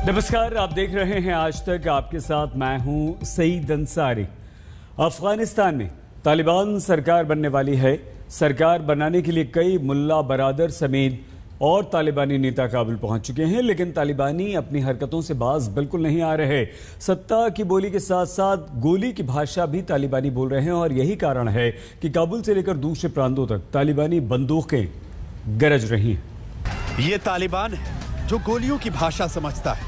नमस्कार, आप देख रहे हैं आज तक। आपके साथ मैं हूं सईद अंसारी। अफगानिस्तान में तालिबान सरकार बनने वाली है। सरकार बनाने के लिए कई मुल्ला बरादर समेत और तालिबानी नेता काबुल पहुंच चुके हैं, लेकिन तालिबानी अपनी हरकतों से बाज बिल्कुल नहीं आ रहे। सत्ता की बोली के साथ साथ गोली की भाषा भी तालिबानी बोल रहे हैं और यही कारण है कि काबुल से लेकर दूसरे प्रांतों तक तालिबानी बंदूकें गरज रही हैं। ये तालिबान है जो गोलियों की भाषा समझता है,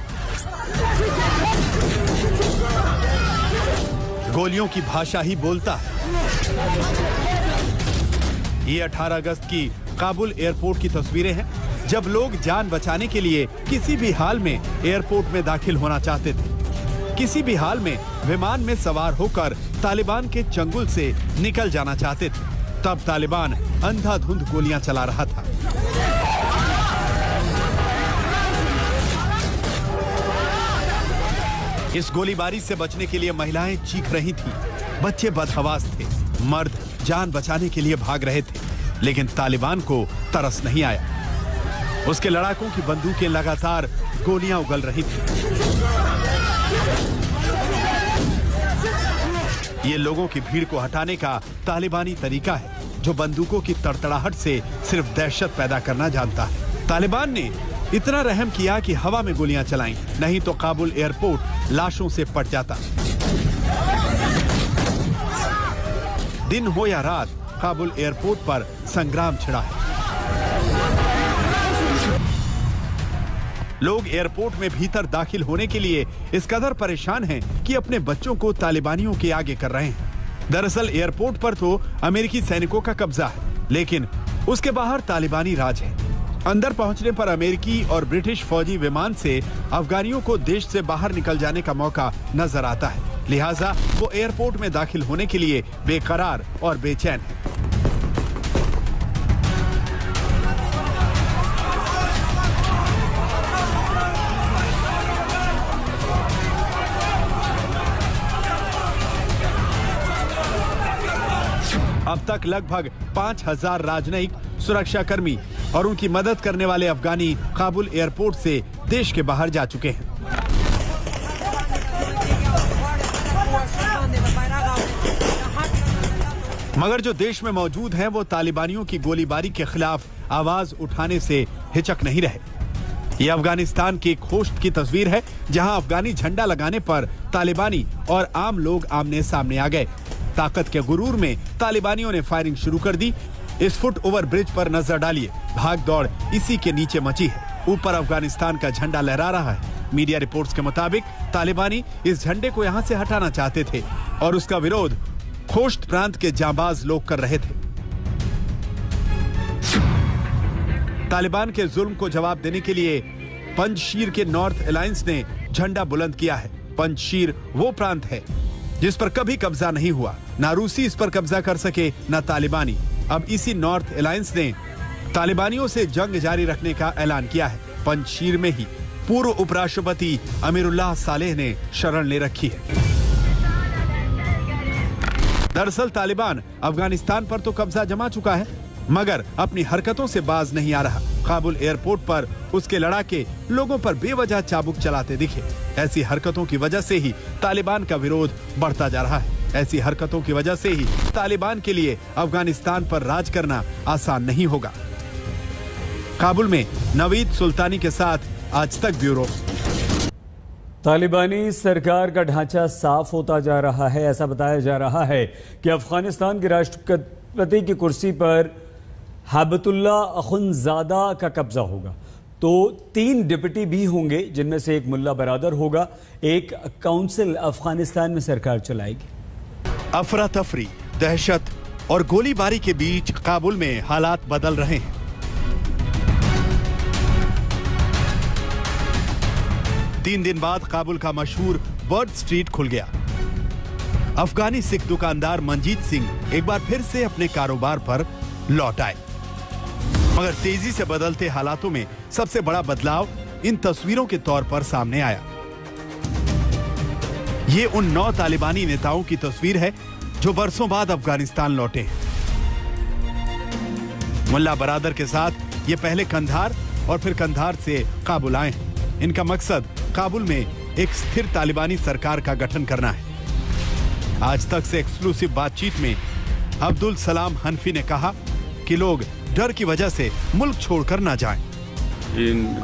गोलियों की भाषा ही बोलता है। ये 18 अगस्त की काबुल एयरपोर्ट की तस्वीरें हैं, जब लोग जान बचाने के लिए किसी भी हाल में एयरपोर्ट में दाखिल होना चाहते थे। किसी भी हाल में विमान में सवार होकर तालिबान के चंगुल से निकल जाना चाहते थे। तब तालिबान अंधाधुंध गोलियां चला रहा था। इस गोलीबारी से बचने के लिए महिलाएं चीख रही थीं, बच्चे बदहवास थे, मर्द जान बचाने के लिए भाग रहे थे, लेकिन तालिबान को तरस नहीं आया। उसके लड़ाकों की बंदूकें लगातार गोलियां उगल रही थीं। ये लोगों की भीड़ को हटाने का तालिबानी तरीका है, जो बंदूकों की तड़तड़ाहट से सिर्फ दहशत पैदा करना जानता है। तालिबान ने इतना रहम किया कि हवा में गोलियां चलाईं, नहीं तो काबुल एयरपोर्ट लाशों से पट जाता। दिन हो या रात, काबुल एयरपोर्ट पर संग्राम छिड़ा है। लोग एयरपोर्ट में भीतर दाखिल होने के लिए इस कदर परेशान हैं कि अपने बच्चों को तालिबानियों के आगे कर रहे हैं। दरअसल एयरपोर्ट पर तो अमेरिकी सैनिकों का कब्जा है, लेकिन उसके बाहर तालिबानी राज है। अंदर पहुंचने पर अमेरिकी और ब्रिटिश फौजी विमान से अफगानियों को देश से बाहर निकल जाने का मौका नजर आता है, लिहाजा वो एयरपोर्ट में दाखिल होने के लिए बेकरार और बेचैन है। अब तक लगभग 5000 राजनयिक, सुरक्षाकर्मी और उनकी मदद करने वाले अफगानी काबुल एयरपोर्ट से देश के बाहर जा चुके हैं। मगर जो देश में मौजूद हैं, वो तालिबानियों की गोलीबारी के खिलाफ आवाज उठाने से हिचक नहीं रहे। ये अफगानिस्तान की एक होस्ट की तस्वीर है, जहां अफगानी झंडा लगाने पर तालिबानी और आम लोग आमने सामने आ गए। ताकत के गुरूर में तालिबानियों ने फायरिंग शुरू कर दी। इस फुट ओवर ब्रिज पर नजर डालिए, भाग दौड़ इसी के नीचे मची है। ऊपर अफगानिस्तान का झंडा लहरा रहा है। मीडिया रिपोर्ट्स के मुताबिक तालिबानी इस झंडे को यहां से हटाना चाहते थे और उसका विरोध खोश्त प्रांत के जांबाज लोग कर रहे थे। तालिबान के जुल्म को जवाब देने के लिए पंजशीर के नॉर्थ अलायंस ने झंडा बुलंद किया है। पंजशीर वो प्रांत है जिस पर कभी कब्जा नहीं हुआ, ना रूसी इस पर कब्जा कर सके, ना तालिबानी। अब इसी नॉर्थ अलायंस ने तालिबानियों से जंग जारी रखने का ऐलान किया है। पंजशीर में ही पूर्व उपराष्ट्रपति अमीरुल्लाह सालेह ने शरण ले रखी है। दरअसल तालिबान अफगानिस्तान पर तो कब्जा जमा चुका है, मगर अपनी हरकतों से बाज नहीं आ रहा। काबुल एयरपोर्ट पर उसके लड़ाके लोगों पर बेवजह चाबुक चलाते दिखे। ऐसी हरकतों की वजह से ही तालिबान का विरोध बढ़ता जा रहा है। ऐसी हरकतों की वजह से ही तालिबान के लिए अफगानिस्तान पर राज करना आसान नहीं होगा। काबुल में नवीद सुल्तानी के साथ आज तक ब्यूरो। तालिबानी सरकार का ढांचा साफ होता जा रहा है। ऐसा बताया जा रहा है कि अफगानिस्तान के राष्ट्रपति की कुर्सी पर हैबतुल्ला अखुंज़ादा का कब्जा होगा, तो 3 डिप्टी भी होंगे, जिनमें से एक मुल्ला बरादर होगा। एक काउंसिल अफगानिस्तान में सरकार चलाएगी। अफरा तफरी, दहशत और गोलीबारी के बीच काबुल में हालात बदल रहे हैं। तीन दिन बाद काबुल का मशहूर बर्ड स्ट्रीट खुल गया। अफगानी सिख दुकानदार मंजीत सिंह एक बार फिर से अपने कारोबार पर लौट आए। मगर तेजी से बदलते हालातों में सबसे बड़ा बदलाव इन तस्वीरों के तौर पर सामने आया। ये उन 9 तालिबानी नेताओं की तस्वीर है जो बरसों बाद अफगानिस्तान लौटे हैं। मुल्ला बरादर के साथ ये पहले कंधार और फिर कंधार से काबुल आए हैं। इनका मकसद काबुल में एक स्थिर तालिबानी सरकार का गठन करना है। आज तक से एक्सक्लूसिव बातचीत में अब्दुल सलाम हनफी ने कहा कि लोग डर की वजह से मुल्क छोड़कर न जाएं।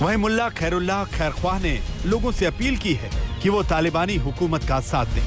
वहीं मुल्ला खैरुल्लाह खैरख्वाह ने लोगों से अपील की है कि वो तालिबानी हुकूमत का साथ दें।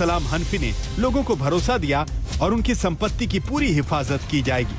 सलाम हनफी ने लोगों को भरोसा दिया और उनकी संपत्ति की पूरी हिफाजत की जाएगी।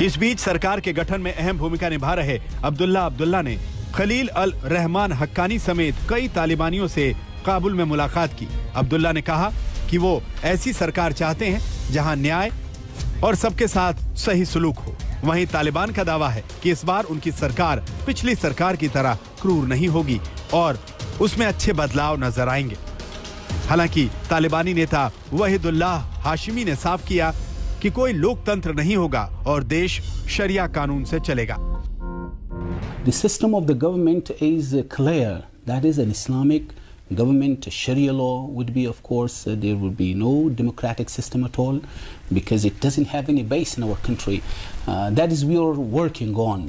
इस बीच सरकार के गठन में अहम भूमिका निभा रहे अब्दुल्ला ने खलील अल रहमान हक्कानी समेत कई तालिबानियों से काबुल में मुलाकात की। अब्दुल्ला ने कहा कि वो ऐसी सरकार चाहते हैं जहां न्याय और सबके साथ सही सलूक हो। वहीं तालिबान का दावा है कि इस बार उनकी सरकार पिछली सरकार की तरह क्रूर नहीं होगी और उसमें अच्छे बदलाव नजर आएंगे। हालांकि तालिबानी नेता वहीदुल्लाह हाशिमी ने साफ किया कि कोई लोकतंत्र नहीं होगा और देश शरिया कानून से चलेगा। The system of the government is clear. That is an Islamic government. Sharia law would be, of course, there would be no democratic system at all because it doesn't have any base in our country. That is we are working on.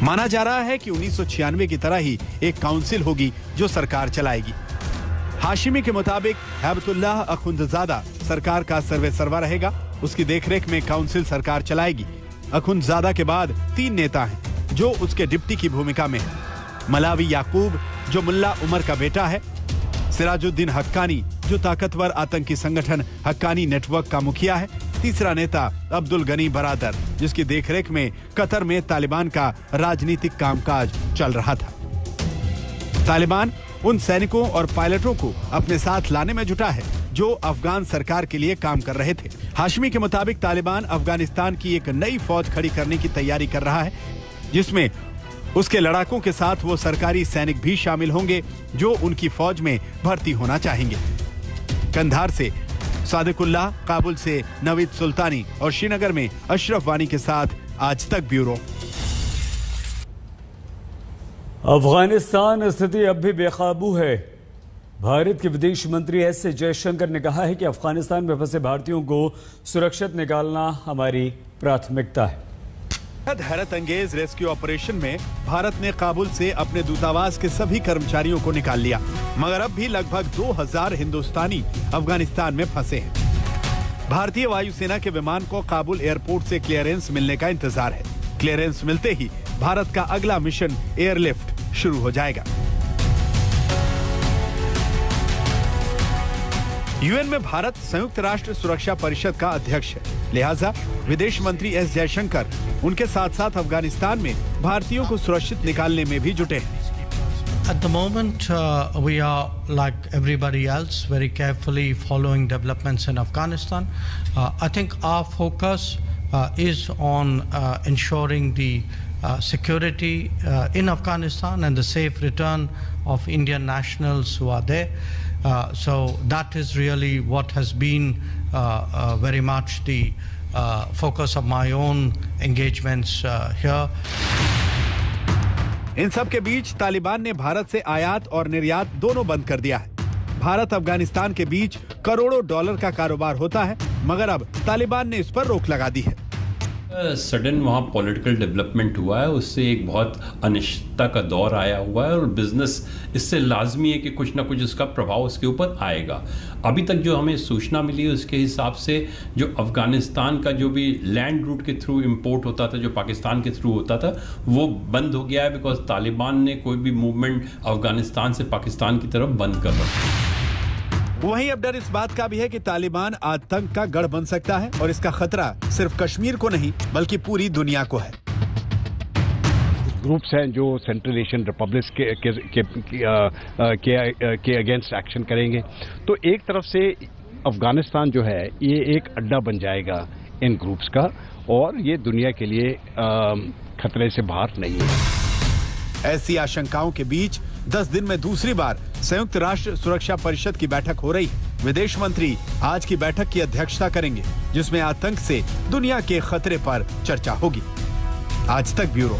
माना जा रहा है कि 1996 की तरह ही एक council होगी जो सरकार चलाएगी। हाशिमी के मुताबिक हैबतुल्लाह अखुंदजादा सरकार का सर्वेसर्वा रहेगा। उसकी देखरेख में काउंसिल सरकार चलाएगी। अखुंदजादा के बाद 3 नेता हैं जो उसके डिप्टी की भूमिका में हैं। मलावी याकूब जो मुल्ला उमर का बेटा है, सिराजुद्दीन हक्कानी जो ताकतवर आतंकी संगठन हक्कानी नेटवर्क का मुखिया है, तीसरा नेता अब्दुल गनी बरादर जिसकी देखरेख में कतर में तालिबान का राजनीतिक कामकाज चल रहा था। तालिबान उन सैनिकों और पायलटों को अपने साथ लाने में जुटा है जो अफगान सरकार के लिए काम कर रहे थे। हाशमी के मुताबिक तालिबान अफगानिस्तान की एक नई फौज खड़ी करने की तैयारी कर रहा है जिसमें उसके लड़ाकों के साथ वो सरकारी सैनिक भी शामिल होंगे जो उनकी फौज में भर्ती होना चाहेंगे। कंधार से सादिकुल्लाह, काबुल से नवीद सुल्तानी और श्रीनगर में अशरफ वानी के साथ आज तक ब्यूरो। अफगानिस्तान स्थिति अब भी बेकाबू है। भारत के विदेश मंत्री एस जयशंकर ने कहा है कि अफगानिस्तान में फंसे भारतीयों को सुरक्षित निकालना हमारी प्राथमिकता है। हैरत अंगेज रेस्क्यू ऑपरेशन में भारत ने काबुल से अपने दूतावास के सभी कर्मचारियों को निकाल लिया, मगर अब भी लगभग 2000 हिंदुस्तानी अफगानिस्तान में फंसे हैं। भारतीय वायुसेना के विमान को काबुल एयरपोर्ट से क्लियरेंस मिलने का इंतजार है। क्लियरेंस मिलते ही भारत का अगला मिशन एयरलिफ्ट शुरू हो जाएगा। यूएन में भारत संयुक्त राष्ट्र सुरक्षा परिषद का अध्यक्ष है, लिहाजा विदेश मंत्री एस जयशंकर उनके साथ साथ अफगानिस्तान में भारतीयों को सुरक्षित निकालने में भी जुटे हैं। At the moment, we are, like everybody else, very carefully following developments in Afghanistan. I think our focus is on ensuring the security in Afghanistan and the safe return of Indian nationals who are there. So that is really what has been very much the focus of my own engagements here. इन सब के बीच तालिबान ने भारत से आयात और निर्यात दोनों बंद कर दिया है। भारत अफगानिस्तान के बीच करोड़ों डॉलर का कारोबार होता है, मगर अब तालिबान ने इस पर रोक लगा दी है। सडन वहाँ पॉलिटिकल डेवलपमेंट हुआ है, उससे एक बहुत अनिश्चितता का दौर आया हुआ है और बिजनेस इससे लाजमी है कि कुछ ना कुछ उसका प्रभाव उसके ऊपर आएगा। अभी तक जो हमें सूचना मिली है उसके हिसाब से जो अफगानिस्तान का जो भी लैंड रूट के थ्रू इंपोर्ट होता था, जो पाकिस्तान के थ्रू होता था, वो बंद हो गया है बिकॉज तालिबान ने कोई भी मूवमेंट अफगानिस्तान से पाकिस्तान की तरफ बंद कर रखा है। वहीं अब डर इस बात का भी है कि तालिबान आतंक का गढ़ बन सकता है और इसका खतरा सिर्फ कश्मीर को नहीं बल्कि पूरी दुनिया को है। ग्रुप्स हैं जो सेंट्रल एशियन रिपब्लिक्स के अगेंस्ट एक्शन करेंगे, तो एक तरफ से अफगानिस्तान जो है ये एक अड्डा बन जाएगा इन ग्रुप्स का और ये दुनिया के लिए खतरे से बाहर नहीं है। ऐसी आशंकाओं के बीच 10 दिन में दूसरी बार संयुक्त राष्ट्र सुरक्षा परिषद की बैठक हो रही है। विदेश मंत्री आज की बैठक की अध्यक्षता करेंगे, जिसमें आतंक से दुनिया के खतरे पर चर्चा होगी। आज तक ब्यूरो।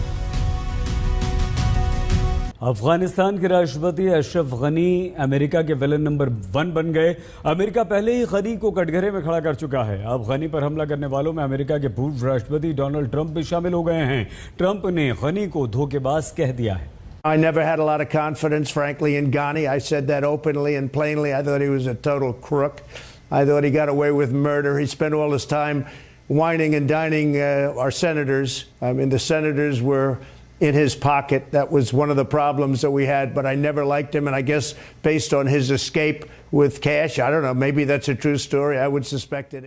अफगानिस्तान के राष्ट्रपति अशरफ गनी अमेरिका के विलन नंबर 1 बन गए। अमेरिका पहले ही गनी को कटघरे में खड़ा कर चुका है। अब गनी पर हमला करने वालों में अमेरिका के पूर्व राष्ट्रपति डोनाल्ड ट्रंप भी शामिल हो गए हैं। ट्रंप ने गनी को धोखेबाज कह दिया है। I never had a lot of confidence, frankly, in Ghani. I said that openly and plainly. I thought he was a total crook. I thought he got away with murder. He spent all his time whining and dining our senators. I mean, the senators were in his pocket. That was one of the problems that we had, but I never liked him. And I guess based on his escape with cash, I don't know, maybe that's a true story. I would suspect it.